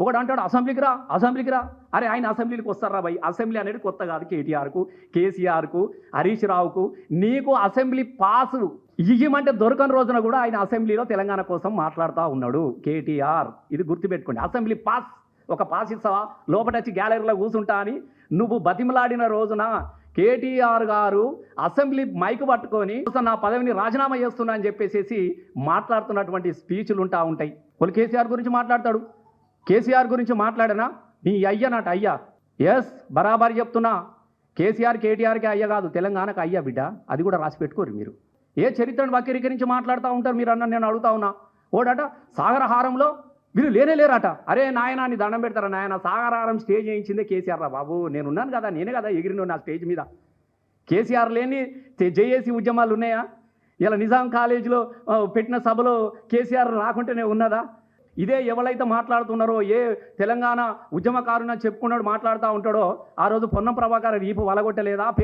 ఒకడు అంటాడు అసెంబ్లీకి రా. అరే ఆయన అసెంబ్లీకి వస్తారా భయ్? అసెంబ్లీ అనేది కొత్త కాదు కేటీఆర్కు, కేసీఆర్కు, హరీష్ రావుకు. నీకు అసెంబ్లీ పాసు ఇయ్యమంటే దొరకని రోజున కూడా ఆయన అసెంబ్లీలో తెలంగాణ కోసం మాట్లాడుతూ ఉన్నాడు కేటీఆర్. ఇది గుర్తుపెట్టుకోండి. అసెంబ్లీ పాస్, ఒక పాస్ ఇస్తావా లోపటొచ్చి గ్యాలరీలో కూర్చుంటా అని నువ్వు బతిమలాడిన రోజున కేటీఆర్ గారు అసెంబ్లీ మైక్ పట్టుకొని నా పదవిని రాజీనామా చేస్తున్నా అని చెప్పేసి మాట్లాడుతున్నటువంటి స్పీచ్లు ఉంటాయి. వాళ్ళు కేసీఆర్ గురించి మాట్లాడతాడు. కేసీఆర్ గురించి మాట్లాడనా? నీ అయ్య నాట అయ్యా. ఎస్, బరాబర్ చెప్తున్నా. కేసీఆర్ కేటీఆర్కి అయ్య కాదు, తెలంగాణకు అయ్యా బిడ్డ. అది కూడా రాసి పెట్టుకోరు మీరు. ఏ చరిత్రను వక్రీకరించి మాట్లాడుతూ ఉంటారు మీరు అన్న. నేను అడుగుతా ఉన్నా. ఓడట సాగరహారంలో వీళ్ళు లేనేలేరట. అరే నాయనాన్ని దండం పెడతారా నాయన? సాగరహారం స్టేజ్ వేయించిందే కేసీఆర్ రా బాబు. నేనున్నాను కదా, నేనే కదా ఎగిరిన నా స్టేజ్ మీద. కేసీఆర్ లేని జేఏసీ ఉద్యమాలు ఉన్నాయా? ఇలా నిజాం కాలేజీలో పెట్టిన సభలో కేసీఆర్ రాకుంటేనే ఉన్నదా? ఇదే ఎవరైతే మాట్లాడుతున్నారో, ఏ తెలంగాణ ఉద్యమకారుని చెప్పుకున్నాడు మాట్లాడుతూ ఉంటాడో, ఆ రోజు పొన్నం ప్రభాకర్ వీపు వలగొట్టలేదా?